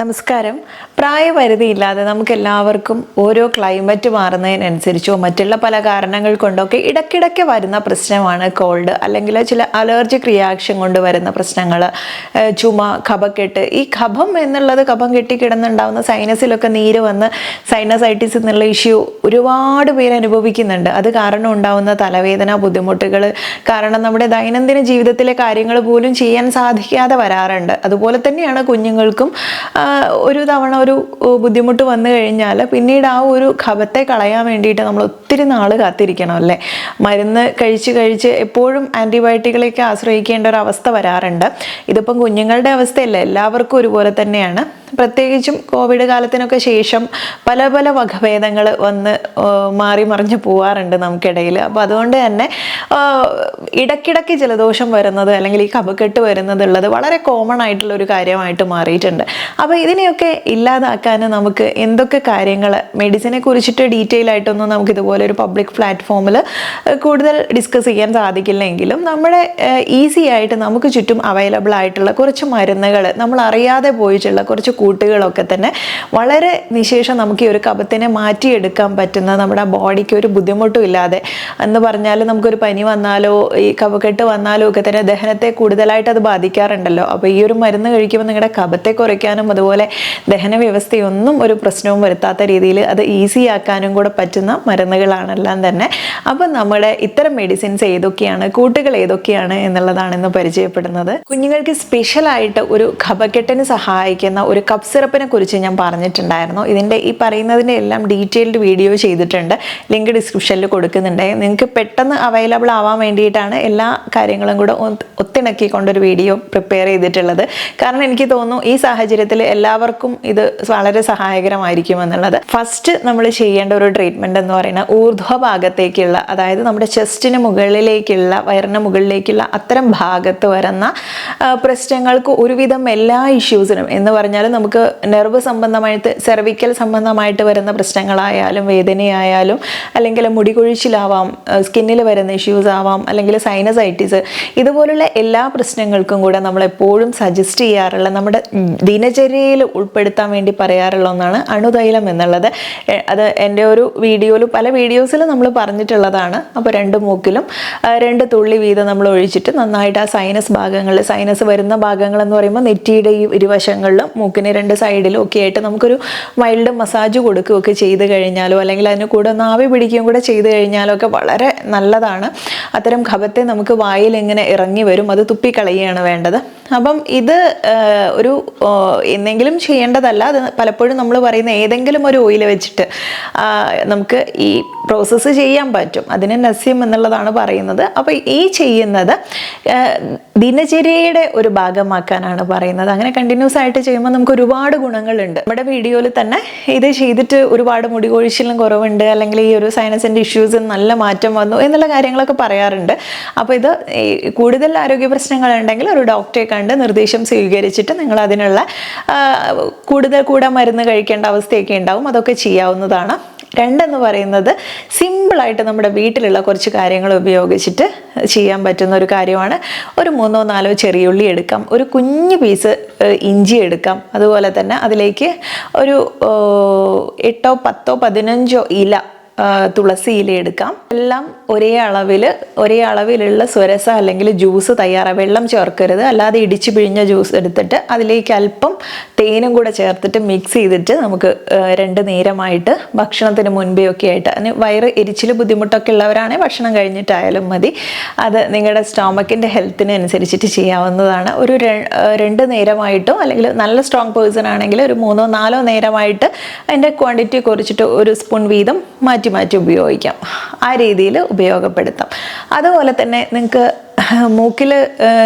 നമസ്കാരം. പ്രായപരിധിയില്ലാതെ നമുക്കെല്ലാവർക്കും ഓരോ ക്ലൈമറ്റ് മാറുന്നതിനനുസരിച്ചോ മറ്റുള്ള പല കാരണങ്ങൾ കൊണ്ടൊക്കെ ഇടയ്ക്കിടയ്ക്ക് വരുന്ന പ്രശ്നമാണ് കോൾഡ്, അല്ലെങ്കിൽ ചില അലർജിക് റിയാക്ഷൻ കൊണ്ട് വരുന്ന പ്രശ്നങ്ങൾ, ചുമ, കഫക്കെട്ട്. ഈ കഫം എന്നുള്ളത് കഫം കെട്ടിക്കിടന്നുണ്ടാവുന്ന സൈനസിലൊക്കെ നീര് വന്ന് സൈനസൈറ്റിസ് എന്നുള്ള ഇഷ്യൂ ഒരുപാട് പേര് അനുഭവിക്കുന്നുണ്ട്. അത് കാരണം ഉണ്ടാവുന്ന തലവേദന, ബുദ്ധിമുട്ടുകൾ, കാരണം നമ്മുടെ ദൈനംദിന ജീവിതത്തിലെ കാര്യങ്ങൾ പോലും ചെയ്യാൻ സാധിക്കാതെ വരാറുണ്ട്. അതുപോലെ തന്നെയാണ് കുഞ്ഞുങ്ങൾക്കും ഒരു തവണ ഒരു ബുദ്ധിമുട്ട് വന്നു കഴിഞ്ഞാൽ പിന്നീട് ആ ഒരു കഫത്തെ കളയാൻ വേണ്ടിയിട്ട് നമ്മൾ ഒത്തിരി നാൾ കാത്തിരിക്കണം അല്ലേ. മരുന്ന് കഴിച്ച് എപ്പോഴും ആൻറ്റിബയോട്ടിക്കിലേക്ക് ആശ്രയിക്കേണ്ട ഒരു അവസ്ഥ വരാറുണ്ട്. ഇതിപ്പം കുഞ്ഞുങ്ങളുടെ അവസ്ഥയല്ല, എല്ലാവർക്കും ഒരുപോലെ തന്നെയാണ്. പ്രത്യേകിച്ചും കോവിഡ് കാലത്തിനൊക്കെ ശേഷം പല പല വകഭേദങ്ങൾ വന്ന് മാറി മറിഞ്ഞ് പോവാറുണ്ട് നമുക്കിടയിൽ. അപ്പോൾ അതുകൊണ്ട് തന്നെ ഇടയ്ക്കിടയ്ക്ക് ജലദോഷം വരുന്നത് അല്ലെങ്കിൽ ഈ കഫക്കെട്ട് വരുന്നതുള്ളത് വളരെ കോമൺ ആയിട്ടുള്ള ഒരു കാര്യമായിട്ട് മാറിയിട്ടുണ്ട്. അപ്പോൾ ഇതിനെയൊക്കെ ഇല്ലാതാക്കാൻ നമുക്ക് എന്തൊക്കെ കാര്യങ്ങൾ, മെഡിസിനെ കുറിച്ചിട്ട് ഡീറ്റെയിൽ ആയിട്ടൊന്നും നമുക്ക് ഇതുപോലെ ഒരു പബ്ലിക് പ്ലാറ്റ്ഫോമിൽ കൂടുതൽ ഡിസ്കസ് ചെയ്യാൻ സാധിക്കില്ലെങ്കിലും നമ്മുടെ ഈസി ആയിട്ട് നമുക്ക് ചുറ്റും അവൈലബിൾ ആയിട്ടുള്ള കുറച്ച് മരുന്നുകൾ, നമ്മൾ അറിയാതെ പോയിട്ടുള്ള കുറച്ച് കൂട്ടുകളൊക്കെ തന്നെ വളരെ നിശേഷം നമുക്ക് ഈ ഒരു കഫത്തിനെ മാറ്റിയെടുക്കാൻ പറ്റുന്ന, നമ്മുടെ ബോഡിക്ക് ഒരു ബുദ്ധിമുട്ടും ഇല്ലാതെ, എന്ന് പറഞ്ഞാൽ നമുക്കൊരു പനി വന്നാലോ ഈ കഫക്കെട്ട് വന്നാലോ ഒക്കെ തന്നെ ദഹനത്തെ കൂടുതലായിട്ട് അത് ബാധിക്കാറുണ്ടല്ലോ. അപ്പോൾ ഈ ഒരു മരുന്ന് കഴിക്കുമ്പോൾ നിങ്ങളുടെ കഫത്തെ കുറയ്ക്കാനും അതുപോലെ ദഹന വ്യവസ്ഥയൊന്നും ഒരു പ്രശ്നവും വരുത്താത്ത രീതിയിൽ അത് ഈസി ആക്കാനും കൂടെ പറ്റുന്ന മരുന്നുകളാണെല്ലാം തന്നെ. അപ്പം നമ്മുടെ ഇത്തരം മെഡിസിൻസ് ഏതൊക്കെയാണ്, കൂട്ടുകൾ ഏതൊക്കെയാണ് എന്നുള്ളതാണ് ഇന്ന് പരിചയപ്പെടുന്നത്. കുഞ്ഞുങ്ങൾക്ക് സ്പെഷ്യലായിട്ട് ഒരു കഫക്കെട്ടിന് സഹായിക്കുന്ന ഒരു കഫ് സിറപ്പിനെ കുറിച്ച് ഞാൻ പറഞ്ഞിട്ടുണ്ടായിരുന്നു. ഇതിൻ്റെ ഈ പറയുന്നതിൻ്റെ എല്ലാം ഡീറ്റെയിൽഡ് വീഡിയോ ചെയ്തിട്ടുണ്ട്, ലിങ്ക് ഡിസ്ക്രിപ്ഷനിൽ കൊടുക്കുന്നുണ്ട്. നിങ്ങൾക്ക് പെട്ടെന്ന് അവൈലബിൾ ആവാൻ വേണ്ടിയിട്ടാണ് എല്ലാ കാര്യങ്ങളും കൂടെ ഒത്തിണക്കിക്കൊണ്ടൊരു വീഡിയോ പ്രിപ്പയർ ചെയ്തിട്ടുള്ളത്. കാരണം എനിക്ക് തോന്നുന്നു ഈ സാഹചര്യത്തിൽ എല്ലാവർക്കും ഇത് വളരെ സഹായകരമായിരിക്കും എന്നുള്ളത്. ഫസ്റ്റ് നമ്മൾ ചെയ്യേണ്ട ഒരു ട്രീറ്റ്മെൻറ്റ് എന്ന് പറയുന്നത് ഊർധ്വഭാഗത്തേക്കുള്ള, അതായത് നമ്മുടെ ചെസ്റ്റിന് മുകളിലേക്കുള്ള, വയറിന് മുകളിലേക്കുള്ള അത്തരം ഭാഗത്ത് വരുന്ന പ്രശ്നങ്ങൾക്ക് ഒരുവിധം എല്ലാ ഇഷ്യൂസിനും, എന്ന് പറഞ്ഞാൽ നമുക്ക് നെർവ് സംബന്ധമായിട്ട്, സെർവിക്കൽ സംബന്ധമായിട്ട് വരുന്ന പ്രശ്നങ്ങളായാലും വേദനയായാലും അല്ലെങ്കിൽ മുടി കൊഴിച്ചിലാവാം, സ്കിന്നിൽ വരുന്ന ഇഷ്യൂസ് ആവാം, അല്ലെങ്കിൽ സൈനസൈറ്റിസ്, ഇതുപോലുള്ള എല്ലാ പ്രശ്നങ്ങൾക്കും കൂടെ നമ്മൾ എപ്പോഴും സജസ്റ്റ് ചെയ്യാറുള്ള, നമ്മുടെ ദിനചര്യയിൽ ഉൾപ്പെടുത്താൻ വേണ്ടി പറയാറുള്ള ഒന്നാണ് അണുതൈലം എന്നുള്ളത്. അത് എൻ്റെ ഒരു വീഡിയോയിൽ, പല വീഡിയോസിലും നമ്മൾ പറഞ്ഞിട്ടുള്ളതാണ്. അപ്പോൾ 2 മൂക്കിലും 2 തുള്ളി വീതം നമ്മൾ ഒഴിച്ചിട്ട് നന്നായിട്ട് ആ സൈനസ് ഭാഗങ്ങളിൽ, സൈനസ് വരുന്ന ഭാഗങ്ങൾ എന്ന് പറയുമ്പോൾ നെറ്റിയുടെ ഈ ഇരുവശങ്ങളിലും മൂക്കിന് 2 സൈഡിലും ഒക്കെ ആയിട്ട് നമുക്കൊരു മൈൽഡ് മസാജ് കൊടുക്കുകയൊക്കെ ചെയ്ത് കഴിഞ്ഞാലോ അല്ലെങ്കിൽ അതിന് കൂടെ ഒന്ന് ആവി പിടിക്കുകയും കൂടെ ചെയ്ത് കഴിഞ്ഞാലോ ഒക്കെ വളരെ നല്ലതാണ്. അത്തരം കഫത്തെ നമുക്ക് വായിൽ ഇങ്ങനെ ഇറങ്ങി വരും, അത് തുപ്പിക്കളയുകയാണ് വേണ്ടത്. അപ്പം ഇത് ഒരു എന്തെങ്കിലും ചെയ്യേണ്ടതല്ല. അത് പലപ്പോഴും നമ്മൾ പറയുന്ന ഏതെങ്കിലും ഒരു ഓയിൽ വെച്ചിട്ട് നമുക്ക് ഈ പ്രോസസ്സ് ചെയ്യാൻ പറ്റും. അതിന് നസ്യം എന്നുള്ളതാണ് പറയുന്നത്. അപ്പോൾ ഈ ചെയ്യുന്നത് ദിനചര്യയുടെ ഒരു ഭാഗമാക്കാനാണ് പറയുന്നത്. അങ്ങനെ കണ്ടിന്യൂസ് ആയിട്ട് ചെയ്യുമ്പോൾ നമുക്ക് ഒരുപാട് ഗുണങ്ങളുണ്ട്. നമ്മുടെ വീഡിയോയിൽ തന്നെ ഇത് ചെയ്തിട്ട് ഒരുപാട് മുടി കൊഴിച്ചിലും കുറവുണ്ട്, അല്ലെങ്കിൽ ഈ ഒരു സൈനസിൻ്റെ ഇഷ്യൂസ് നല്ല മാറ്റം വന്നു എന്നുള്ള കാര്യങ്ങളൊക്കെ പറയാറുണ്ട്. അപ്പോൾ ഇത് കൂടുതൽ ആരോഗ്യ പ്രശ്നങ്ങളുണ്ടെങ്കിൽ ഒരു ഡോക്ടറെ കണ്ട് നിർദ്ദേശം സ്വീകരിച്ചിട്ട് നിങ്ങൾ അതിനുള്ള കൂടുതൽ മരുന്ന് കഴിക്കേണ്ട അവസ്ഥയൊക്കെ ഉണ്ടാവും. അതൊക്കെ ചെയ്യാവുന്നതാണ്. 2 എന്ന് പറയുന്നത് സിമ്പിളായിട്ട് നമ്മുടെ വീട്ടിലുള്ള കുറച്ച് കാര്യങ്ങൾ ഉപയോഗിച്ചിട്ട് ചെയ്യാൻ പറ്റുന്ന ഒരു കാര്യമാണ്. ഒരു 3-4 ചെറിയുള്ളി എടുക്കാം, ഒരു കുഞ്ഞു പീസ് ഇഞ്ചി എടുക്കാം, അതുപോലെ തന്നെ അതിലേക്ക് ഒരു 8, 10, 15 ഇല തുളസി ഇല എടുക്കാം. എല്ലാം ഒരേ അളവിലുള്ള സ്വരസ അല്ലെങ്കിൽ ജ്യൂസ് വെള്ളം ചേർക്കരുത്, അല്ലാതെ ഇടിച്ചു പിഴിഞ്ഞ ജ്യൂസ് എടുത്തിട്ട് അതിലേക്ക് അല്പം തേനും കൂടെ ചേർത്തിട്ട് മിക്സ് ചെയ്തിട്ട് നമുക്ക് 2 നേരമായിട്ട് ഭക്ഷണത്തിന് മുൻപേ ഒക്കെ ആയിട്ട്, അതിന് വയറ് എരിച്ചിൽ ബുദ്ധിമുട്ടൊക്കെ ഉള്ളവരാണെങ്കിൽ ഭക്ഷണം കഴിഞ്ഞിട്ടായാലും മതി. അത് നിങ്ങളുടെ സ്റ്റോമക്കിൻ്റെ ഹെൽത്തിന് അനുസരിച്ചിട്ട് ചെയ്യാവുന്നതാണ്. ഒരു 2 നേരമായിട്ടോ അല്ലെങ്കിൽ നല്ല സ്ട്രോങ് പേഴ്സൺ ആണെങ്കിൽ ഒരു 3-4 നേരമായിട്ട് അതിൻ്റെ ക്വാണ്ടിറ്റി കുറച്ചിട്ട് 1 സ്പൂൺ വീതം മാറ്റി ഉപയോഗിക്കാം. ആ രീതിയിൽ ഉപയോഗപ്പെടുത്താം. അതുപോലെ തന്നെ നിങ്ങൾക്ക് മൂക്കിൽ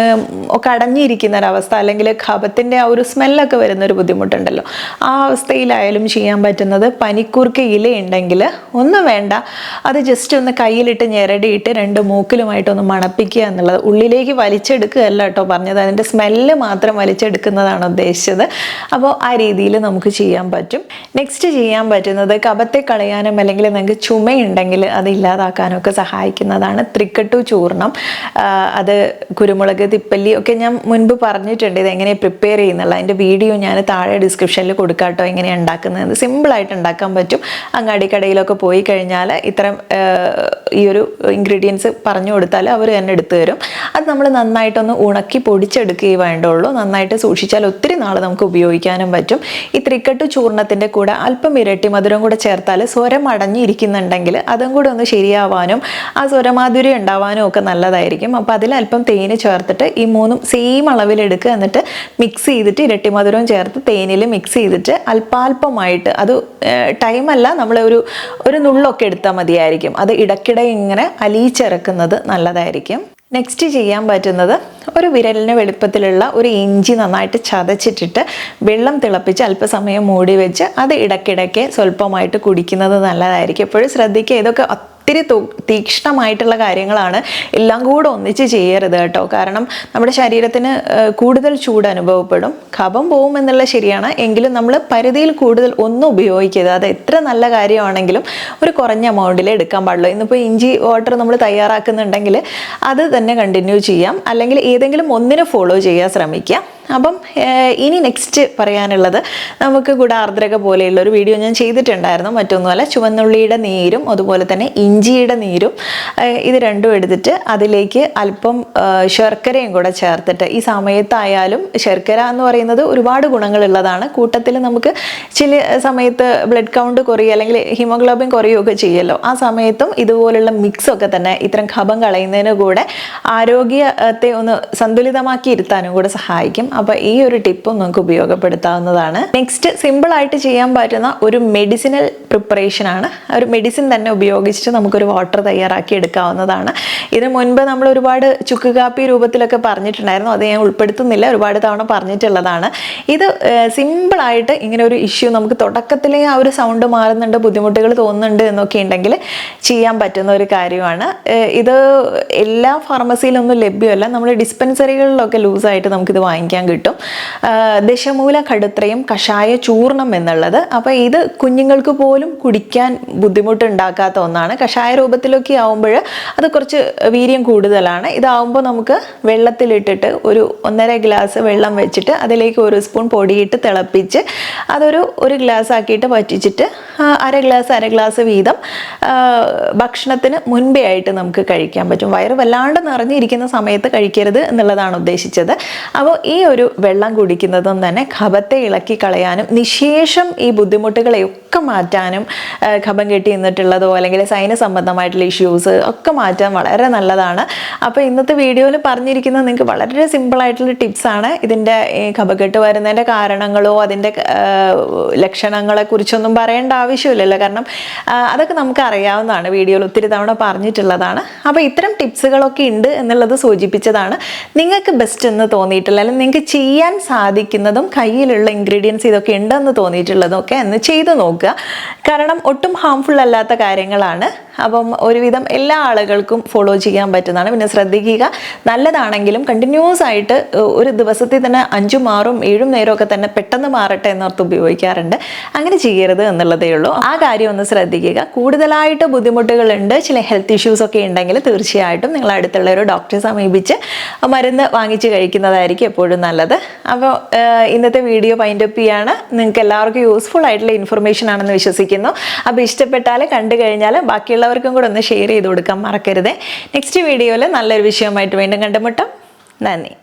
ഒക്കെ അടഞ്ഞിരിക്കുന്ന ഒരവസ്ഥ, അല്ലെങ്കിൽ കഫത്തിൻ്റെ ആ ഒരു സ്മെല്ലൊക്കെ വരുന്നൊരു ബുദ്ധിമുട്ടുണ്ടല്ലോ, ആ അവസ്ഥയിലായാലും ചെയ്യാൻ പറ്റുന്നത് പനിക്കൂർക്ക ഇലയുണ്ടെങ്കിൽ ഒന്നും വേണ്ട, അത് ജസ്റ്റ് ഒന്ന് കയ്യിലിട്ട് ഞെരടിയിട്ട് 2 മൂക്കിലുമായിട്ടൊന്ന് മണപ്പിക്കുക എന്നുള്ളത്. ഉള്ളിലേക്ക് വലിച്ചെടുക്കുകയല്ല കേട്ടോ പറഞ്ഞത്, അതിൻ്റെ സ്മെല്ല് മാത്രം വലിച്ചെടുക്കുന്നതാണ് ഉദ്ദേശിച്ചത്. അപ്പോൾ ആ രീതിയിൽ നമുക്ക് ചെയ്യാൻ പറ്റും. നെക്സ്റ്റ് ചെയ്യാൻ പറ്റുന്നത് കഫത്തെ കളയാനും അല്ലെങ്കിൽ നിങ്ങൾക്ക് ചുമയുണ്ടെങ്കിൽ അത് ഇല്ലാതാക്കാനൊക്കെ സഹായിക്കുന്നതാണ് ത്രിക്കട്ടു ചൂർണം. അത് കുരുമുളക്, തിപ്പല്ലി ഒക്കെ ഞാൻ മുൻപ് പറഞ്ഞിട്ടുണ്ട് ഇതെങ്ങനെ പ്രിപ്പയർ ചെയ്യുന്നുള്ള. അതിൻ്റെ വീഡിയോ ഞാൻ താഴെ ഡിസ്ക്രിപ്ഷനിൽ കൊടുക്കാം കേട്ടോ, എങ്ങനെയാണ് ഉണ്ടാക്കുന്നത്. സിമ്പിളായിട്ട് ഉണ്ടാക്കാൻ പറ്റും. അങ്ങാടിക്കടയിലൊക്കെ പോയി കഴിഞ്ഞാൽ ഇത്തരം ഈ ഒരു ഇൻഗ്രീഡിയൻസ് പറഞ്ഞു കൊടുത്താൽ അവർ തന്നെ എടുത്തു തരും. അത് നമ്മൾ നന്നായിട്ടൊന്ന് ഉണക്കി പൊടിച്ചെടുക്കുകയേ വേണ്ടുള്ളൂ. നന്നായിട്ട് സൂക്ഷിച്ചാൽ ഒത്തിരി നാൾ നമുക്ക് ഉപയോഗിക്കാനും പറ്റും. ഈ ത്രിക്കട്ടു ചൂർണത്തിൻ്റെ കൂടെ അല്പം ഇരട്ടി മധുരം കൂടെ ചേർത്താൽ സ്വരം അടഞ്ഞിരിക്കുന്നുണ്ടെങ്കിൽ അതും കൂടെ ഒന്ന് ശരിയാവാനും ആ സ്വരമാധുര്യം ഉണ്ടാവാനും ഒക്കെ നല്ലതായിരിക്കും. അപ്പോൾ അതിലല്പം തേന് ചേർത്തിട്ട് ഈ 3ഉം സെയിം അളവിലെടുക്കുക. എന്നിട്ട് മിക്സ് ചെയ്തിട്ട് ഇരട്ടി മധുരവും ചേർത്ത് തേനിൽ മിക്സ് ചെയ്തിട്ട് അല്പാൽപമായിട്ട്, അത് ടൈമല്ല, നമ്മൾ ഒരു നുള്ളൊക്കെ എടുത്താൽ മതിയായിരിക്കും. അത് ഇടയ്ക്കിടെ ഇങ്ങനെ അലിയിച്ചിറക്കുന്നത് നല്ലതായിരിക്കും. നെക്സ്റ്റ് ചെയ്യാൻ പറ്റുന്നത് ഒരു വിരലിന് വലുപ്പത്തിലുള്ള ഒരു ഇഞ്ചി നന്നായിട്ട് ചതച്ചിട്ടിട്ട് വെള്ളം തിളപ്പിച്ച് അല്പസമയം മൂടി വെച്ച് അത് ഇടയ്ക്കിടയ്ക്ക് സ്വല്പമായിട്ട് കുടിക്കുന്നത് നല്ലതായിരിക്കും. എപ്പോഴും ശ്രദ്ധിക്കുക, ഇതൊക്കെ ഒത്തിരി തീക്ഷ്ണമായിട്ടുള്ള കാര്യങ്ങളാണ്. എല്ലാം കൂടെ ഒന്നിച്ച് ചെയ്യരുത് കേട്ടോ. കാരണം നമ്മുടെ ശരീരത്തിന് കൂടുതൽ ചൂട് അനുഭവപ്പെടും. കഫം പോകും എന്നുള്ള ശരിയാണ്, എങ്കിലും നമ്മൾ പരിധിയിൽ കൂടുതൽ ഒന്നും ഉപയോഗിക്കരുത്. അത് എത്ര നല്ല കാര്യമാണെങ്കിലും ഒരു കുറഞ്ഞ എമൗണ്ടിൽ എടുക്കാൻ പാടുള്ളൂ. ഇന്നിപ്പോൾ ഇഞ്ചി വാട്ടർ നമ്മൾ തയ്യാറാക്കുന്നുണ്ടെങ്കിൽ അത് തന്നെ കണ്ടിന്യൂ ചെയ്യാം, അല്ലെങ്കിൽ ഏതെങ്കിലും ഒന്നിനെ ഫോളോ ചെയ്യാൻ ശ്രമിക്കുക. അപ്പം ഇനി നെക്സ്റ്റ് പറയാനുള്ളത്, നമുക്ക് ഗുഡാർദ്രക പോലെയുള്ള ഒരു വീഡിയോ ഞാൻ ചെയ്തിട്ടുണ്ടായിരുന്നു. മറ്റൊന്നുമല്ല, ചുവന്നുള്ളിയുടെ നീരും അതുപോലെ തന്നെ ഇഞ്ചിയുടെ നീരും, ഇത് രണ്ടും എടുത്തിട്ട് അതിലേക്ക് അല്പം ശർക്കരയും കൂടെ ചേർത്തിട്ട്, ഈ സമയത്തായാലും ശർക്കര എന്ന് പറയുന്നത് ഒരുപാട് ഗുണങ്ങളുള്ളതാണ്. കൂട്ടത്തിൽ നമുക്ക് ചില സമയത്ത് ബ്ലഡ് കൗണ്ട് കുറയുക അല്ലെങ്കിൽ ഹീമോഗ്ലോബിൻ കുറയുകയൊക്കെ ചെയ്യുമല്ലോ, ആ സമയത്തും ഇതുപോലുള്ള മിക്സൊക്കെ തന്നെ ഇത്തരം കഫം കളയുന്നതിന് കൂടെ ആരോഗ്യത്തെ ഒന്ന് സന്തുലിതമാക്കി ഇരുത്താനും കൂടെ സഹായിക്കും. അപ്പോൾ ഈ ഒരു ടിപ്പും നമുക്ക് ഉപയോഗപ്പെടുത്താവുന്നതാണ്. നെക്സ്റ്റ് സിമ്പിളായിട്ട് ചെയ്യാൻ പറ്റുന്ന ഒരു മെഡിസിനൽ പ്രിപ്പറേഷനാണ്. ഒരു മെഡിസിൻ തന്നെ ഉപയോഗിച്ചിട്ട് നമുക്കൊരു വാട്ടർ തയ്യാറാക്കി എടുക്കാവുന്നതാണ്. ഇതിന് മുൻപ് നമ്മൾ ഒരുപാട് ചുക്ക് കാപ്പി രൂപത്തിലൊക്കെ പറഞ്ഞിട്ടുണ്ടായിരുന്നു, അത് ഞാൻ ഉൾപ്പെടുത്തുന്നില്ല, ഒരുപാട് തവണ പറഞ്ഞിട്ടുള്ളതാണ്. ഇത് സിമ്പിളായിട്ട് ഇങ്ങനെ ഒരു ഇഷ്യൂ നമുക്ക് തുടക്കത്തിലേ ആ ഒരു സൗണ്ട് മാറുന്നുണ്ട്, ബുദ്ധിമുട്ടുകൾ തോന്നുന്നുണ്ട് എന്നൊക്കെ ഉണ്ടെങ്കിൽ ചെയ്യാൻ പറ്റുന്ന ഒരു കാര്യമാണ്. ഇത് എല്ലാ ഫാർമസിയിലൊന്നും ലഭ്യമല്ല, നമ്മുടെ ഡിസ്പെൻസറികളിലൊക്കെ ലൂസായിട്ട് നമുക്കിത് വാങ്ങിക്കാൻ കിട്ടും. ദശമൂല കടുത്രയും കഷായ ചൂർണം എന്നുള്ളത്. അപ്പോൾ ഇത് കുഞ്ഞുങ്ങൾക്ക് പോലും കുടിക്കാൻ ബുദ്ധിമുട്ടുണ്ടാക്കാത്ത ഒന്നാണ്. കഷായ രൂപത്തിലൊക്കെ ആവുമ്പോൾ അത് കുറച്ച് വീര്യം കൂടുതലാണ്. ഇതാവുമ്പോൾ നമുക്ക് വെള്ളത്തിലിട്ടിട്ട് ഒരു 1.5 ഗ്ലാസ് വെള്ളം വെച്ചിട്ട് അതിലേക്ക് 1 സ്പൂൺ പൊടിയിട്ട് തിളപ്പിച്ച് ഒരു ഗ്ലാസ് ആക്കിയിട്ട് വറ്റിച്ചിട്ട് അര ഗ്ലാസ് വീതം ഭക്ഷണത്തിന് മുൻപേ ആയിട്ട് നമുക്ക് കഴിക്കാൻ പറ്റും. വയറ് വല്ലാണ്ട് നിറഞ്ഞിരിക്കുന്ന സമയത്ത് കഴിക്കരുത് എന്നുള്ളതാണ് ഉദ്ദേശിച്ചത്. അപ്പോൾ ഈ ഒരു വെള്ളം കുടിക്കുന്നതും തന്നെ കഫത്തെ ഇളക്കി കളയാനും നിശേഷം ഈ ബുദ്ധിമുട്ടുകളെയൊക്കെ മാറ്റാനും, കഫം കെട്ടി നിന്നിട്ടുള്ളതോ അല്ലെങ്കിൽ സൈനസ് സംബന്ധമായിട്ടുള്ള ഇഷ്യൂസ് ഒക്കെ മാറ്റാൻ വളരെ നല്ലതാണ്. അപ്പോൾ ഇന്നത്തെ വീഡിയോയിൽ പറഞ്ഞിരിക്കുന്നത് നിങ്ങൾക്ക് വളരെ സിമ്പിളായിട്ടുള്ള ടിപ്സാണ്. ഇതിൻ്റെ കഫക്കെട്ട് വരുന്നതിൻ്റെ കാരണങ്ങളോ അതിൻ്റെ ലക്ഷണങ്ങളെ കുറിച്ചൊന്നും പറയേണ്ട ആവശ്യമില്ലല്ലോ, കാരണം അതൊക്കെ നമുക്ക് അറിയാവുന്നതാണ്, വീഡിയോയിൽ ഒത്തിരി തവണ പറഞ്ഞിട്ടുള്ളതാണ്. അപ്പോൾ ഇത്തരം ടിപ്സുകളൊക്കെ ഉണ്ട് എന്നുള്ളത് സൂചിപ്പിച്ചതാണ്. നിങ്ങൾക്ക് ബെസ്റ്റ് എന്ന് തോന്നിയിട്ടുള്ള, അല്ലെങ്കിൽ നിങ്ങൾക്ക് ചെയ്യാൻ സാധിക്കുന്നതും കയ്യിലുള്ള ഇൻഗ്രീഡിയൻസ് ഇതൊക്കെ ഉണ്ടെന്ന് തോന്നിയിട്ടുള്ളതും ഒക്കെ ഒന്ന് ചെയ്ത് നോക്കുക. കാരണം ഒട്ടും ഹാംഫുൾ അല്ലാത്ത കാര്യങ്ങളാണ്. അപ്പം ഒരുവിധം എല്ലാ ആളുകൾക്കും ഫോളോ ചെയ്യാൻ പറ്റുന്നതാണ്. പിന്നെ ശ്രദ്ധിക്കുക, നല്ലതാണെങ്കിലും കണ്ടിന്യൂസ് ആയിട്ട് ഒരു ദിവസത്തിൽ തന്നെ 5, 6, 7 നേരമൊക്കെ തന്നെ പെട്ടെന്ന് മാറട്ടെ എന്നോർത്ത് ഉപയോഗിക്കാറുണ്ട്. അങ്ങനെ ചെയ്യരുത് എന്നുള്ളതേ ഉള്ളൂ. ആ കാര്യം ഒന്ന് ശ്രദ്ധിക്കുക. കൂടുതലായിട്ട് ബുദ്ധിമുട്ടുകളുണ്ട്, ചില ഹെൽത്ത് ഇഷ്യൂസ് ഒക്കെ ഉണ്ടെങ്കിൽ തീർച്ചയായിട്ടും നിങ്ങൾ അടുത്തുള്ള ഒരു ഡോക്ടറെ സമീപിച്ച് മരുന്ന് വാങ്ങിച്ച് കഴിക്കുന്നതായിരിക്കും എപ്പോഴും നല്ലത്. അപ്പോൾ ഇന്നത്തെ വീഡിയോ വൈൻഡപ്പ് ചെയ്യാണ്. നിങ്ങൾക്ക് എല്ലാവർക്കും യൂസ്ഫുൾ ആയിട്ടുള്ള ഇൻഫർമേഷൻ ആണെന്ന് വിശ്വസിക്കുന്നു. അപ്പോൾ ഇഷ്ടപ്പെട്ടാൽ കണ്ടു കഴിഞ്ഞാൽ ബാക്കിയുള്ളവർക്കും കൂടെ ഒന്ന് ഷെയർ ചെയ്ത് കൊടുക്കാൻ മറക്കരുത്. നെക്സ്റ്റ് വീഡിയോയിൽ നല്ലൊരു വിഷയമായിട്ട് വീണ്ടും കണ്ടുമുട്ടാം. നന്ദി.